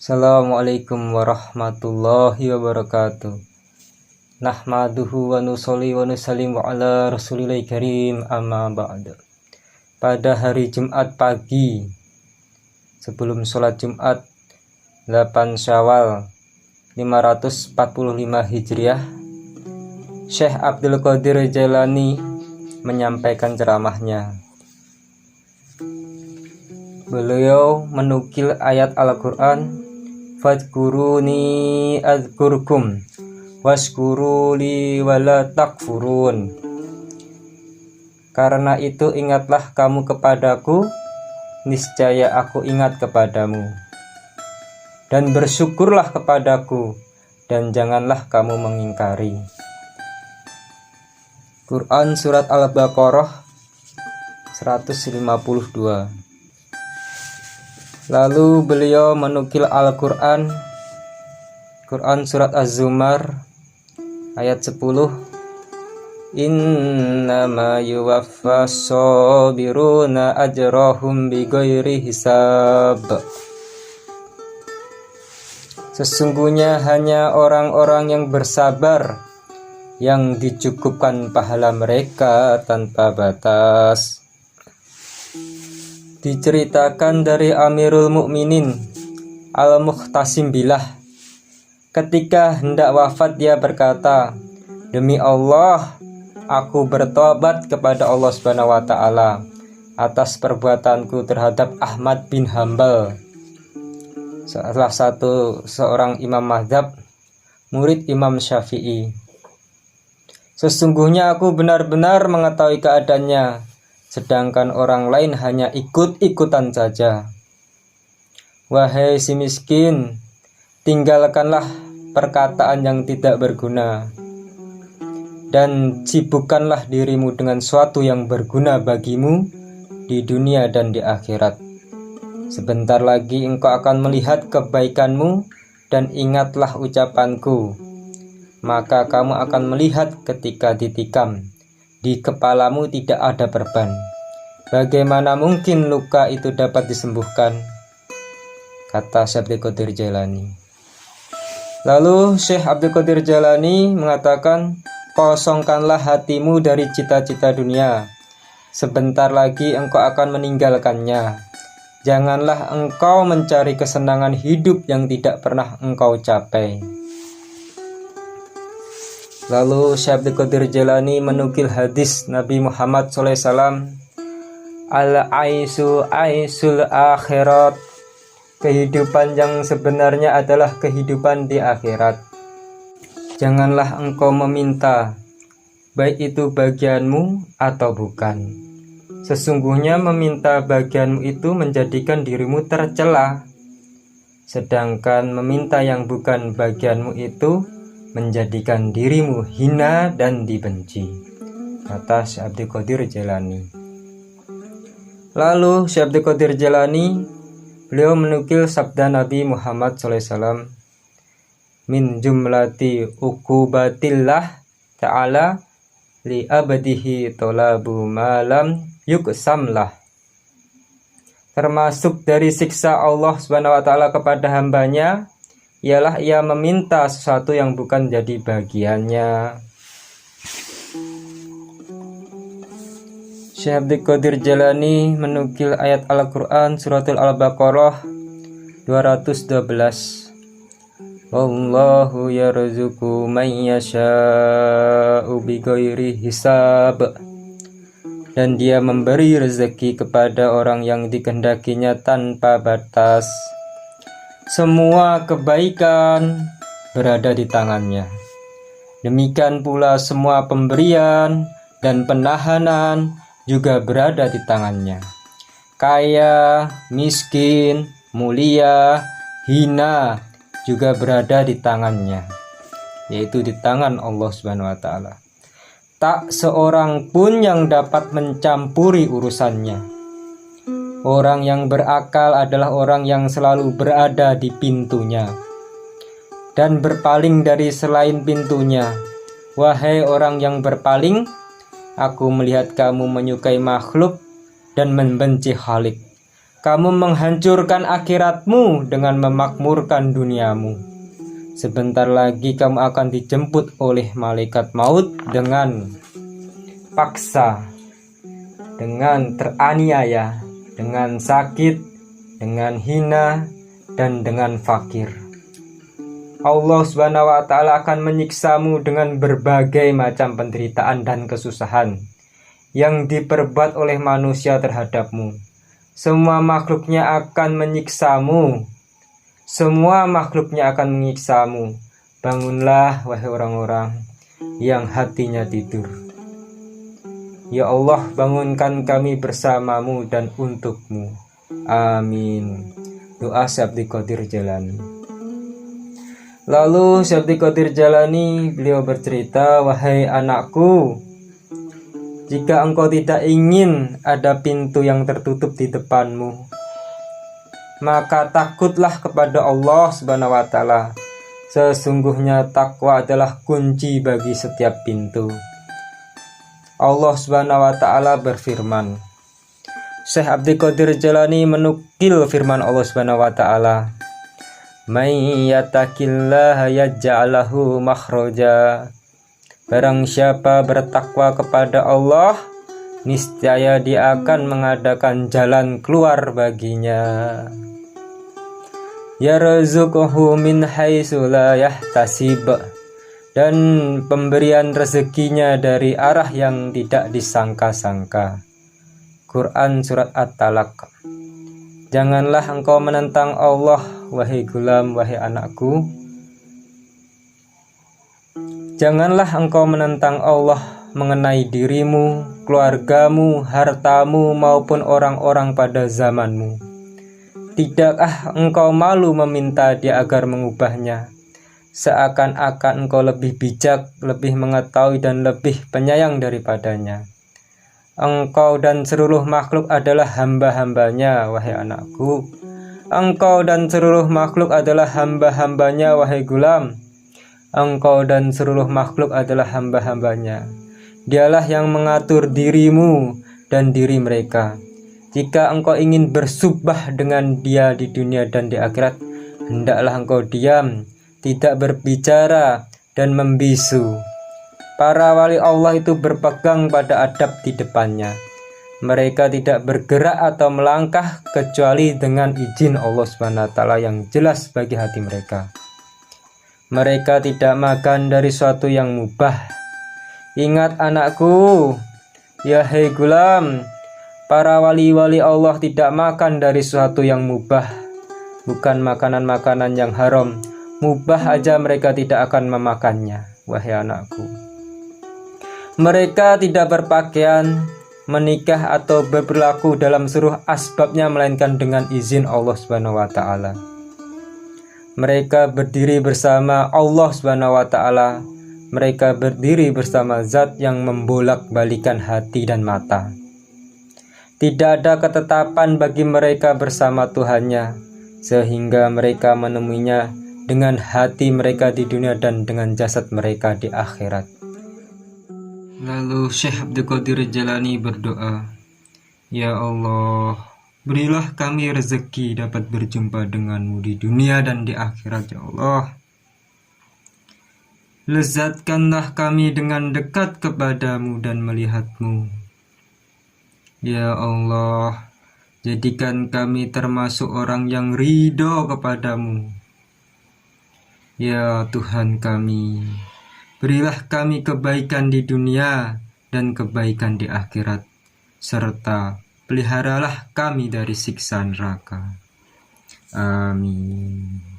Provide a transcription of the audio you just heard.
Assalamualaikum warahmatullahi wabarakatuh. Nahmaduhu wa nusolli wa nusallimu ala rasulillahil karim, amma ba'du. Pada hari Jumat pagi sebelum sholat Jumat 8 Syawal 545 Hijriah, Syekh Abdul Qadir Jailani menyampaikan ceramahnya. Beliau menukil ayat Al-Quran, "Fadhkuruni adzkurkum washkuruli wala takfurun." Karena itu ingatlah kamu kepadaku, niscaya aku ingat kepadamu. Dan bersyukurlah kepadaku, dan janganlah kamu mengingkari. Quran Surat Al-Baqarah 152. Lalu beliau menukil Al-Quran, Quran Surat Az-Zumar ayat 10, "Innama yuwaffas sabiruna ajrahum bighairi hisab." Sesungguhnya hanya orang-orang yang bersabar yang dicukupkan pahala mereka tanpa batas. Diceritakan dari Amirul Mukminin Al-Mukhtasim Billah, ketika hendak wafat dia berkata, "Demi Allah, aku bertobat kepada Allah Subhanahu wa Ta'ala atas perbuatanku terhadap Ahmad bin Hambal, salah satu seorang imam mazhab, murid Imam Syafi'i. Sesungguhnya aku benar-benar mengetahui keadaannya, sedangkan orang lain hanya ikut-ikutan saja. Wahai si miskin, tinggalkanlah perkataan yang tidak berguna, dan sibukkanlah dirimu dengan suatu yang berguna bagimu di dunia dan di akhirat. Sebentar lagi engkau akan melihat kebaikanmu, dan ingatlah ucapanku. Maka kamu akan melihat ketika ditikam, di kepalamu tidak ada perban. Bagaimana mungkin luka itu dapat disembuhkan?" kata Syekh Abdul Qadir Jailani. Lalu Syekh Abdul Qadir Jailani mengatakan, "Kosongkanlah hatimu dari cita-cita dunia. Sebentar lagi engkau akan meninggalkannya. Janganlah engkau mencari kesenangan hidup yang tidak pernah engkau capai." Lalu Syekh Abdul Qadir Jailani menukil hadis Nabi Muhammad SAW, "Al-aisu aisul akhirat." Kehidupan yang sebenarnya adalah kehidupan di akhirat. Janganlah engkau meminta, baik itu bagianmu atau bukan. Sesungguhnya meminta bagianmu itu menjadikan dirimu tercela, sedangkan meminta yang bukan bagianmu itu menjadikan dirimu hina dan dibenci, kata Syekh Abdul Qadir Jailani. Lalu Syekh Abdul Qadir Jailani, beliau menukil sabda Nabi Muhammad SAW, "Min jumlati uqubatillah ta'ala li abadihi tolabu malam yuksamlah." Termasuk dari siksa Allah Subhanahu wa Ta'ala kepada hambanya ialah ia meminta sesuatu yang bukan jadi bagiannya. Syekh Abdul Qadir Jailani menukil ayat Al-Quran Surat Al-Baqarah 212, "Wallahu yarzuqu man yasha'u bighairi hisab." Dan dia memberi rezeki kepada orang yang dikehendakinya tanpa batas. Semua kebaikan berada di tangannya. Demikian pula semua pemberian dan penahanan juga berada di tangannya. Kaya, miskin, mulia, hina juga berada di tangannya, yaitu di tangan Allah Subhanahu wa Ta'ala. Tak seorang pun yang dapat mencampuri urusannya. Orang yang berakal adalah orang yang selalu berada di pintunya dan berpaling dari selain pintunya. Wahai orang yang berpaling, aku melihat kamu menyukai makhluk dan membenci Khalik. kamu menghancurkan akhiratmu dengan memakmurkan duniamu. Sebentar lagi kamu akan dijemput oleh malaikat maut dengan paksa, dengan teraniaya, dengan sakit, dengan hina, dan dengan fakir. Allah Subhanahu wa Ta'ala akan menyiksamu dengan berbagai macam penderitaan dan kesusahan yang diperbuat oleh manusia terhadapmu. Semua makhluknya akan menyiksamu. Semua makhluknya akan menyiksamu. Bangunlah wahai orang-orang yang hatinya tidur. Ya Allah, bangunkan kami bersamamu dan untukmu. Amin. Doa Syekh Abdul Qadir Jailani. Lalu Syekh Abdul Qadir Jailani beliau bercerita, wahai anakku, jika engkau tidak ingin ada pintu yang tertutup di depanmu, maka takutlah kepada Allah Subhanahu wa Ta'ala. Sesungguhnya takwa adalah kunci bagi setiap pintu. Allah Subhanahu wa Ta'ala berfirman. Syekh Abdul Qadir Jailani menukil firman Allah Subhanahu wa Ta'ala, "May yattaqillaha yaj'al lahu makhraja." Barang siapa bertakwa kepada Allah, niscaya Dia akan mengadakan jalan keluar baginya. Yarzuquhu min haitsu la yahtasib, dan pemberian rezekinya dari arah yang tidak disangka-sangka. Quran Surat At-Talaq. Janganlah engkau menentang Allah, wahai gulam, wahai anakku. Janganlah engkau menentang Allah mengenai dirimu, keluargamu, hartamu, maupun orang-orang pada zamanmu. Tidakkah engkau malu meminta Dia agar mengubahnya? Seakan-akan engkau lebih bijak, lebih mengetahui, dan lebih penyayang daripadanya. Engkau dan seluruh makhluk adalah hamba-hambanya, wahai anakku. Engkau dan seluruh makhluk adalah hamba-hambanya, wahai gulam. Engkau dan seluruh makhluk adalah hamba-hambanya. Dialah yang mengatur dirimu dan diri mereka. Jika engkau ingin bersubah dengan Dia di dunia dan di akhirat, hendaklah engkau diam, tidak berbicara, dan membisu. Para wali Allah itu berpegang pada adab di depannya. Mereka tidak bergerak atau melangkah kecuali dengan izin Allah Subhanahu wa Ta'ala yang jelas bagi hati mereka. Mereka tidak makan dari suatu yang mubah. Ingat anakku, ya hei gulam, para wali-wali Allah tidak makan dari suatu yang mubah, bukan makanan-makanan yang haram. Mubah aja mereka tidak akan memakannya, wahai anakku. Mereka tidak berpakaian, menikah, atau berperilaku dalam seluruh asbabnya melainkan dengan izin Allah Subhanahu wa Ta'ala. Mereka berdiri bersama Allah Subhanahu wa Ta'ala. Mereka berdiri bersama Zat yang membolak-balikan hati dan mata. Tidak ada ketetapan bagi mereka bersama Tuhannya, sehingga mereka menemuinya dengan hati mereka di dunia dan dengan jasad mereka di akhirat. Lalu Syekh Abdul Qadir Jailani berdoa, "Ya Allah, berilah kami rezeki dapat berjumpa denganmu di dunia dan di akhirat, ya Allah. Lezatkanlah kami dengan dekat kepadamu dan melihatmu. Ya Allah, jadikan kami termasuk orang yang ridho kepadamu. Ya Tuhan kami, berilah kami kebaikan di dunia dan kebaikan di akhirat, serta peliharalah kami dari siksa neraka. Amin."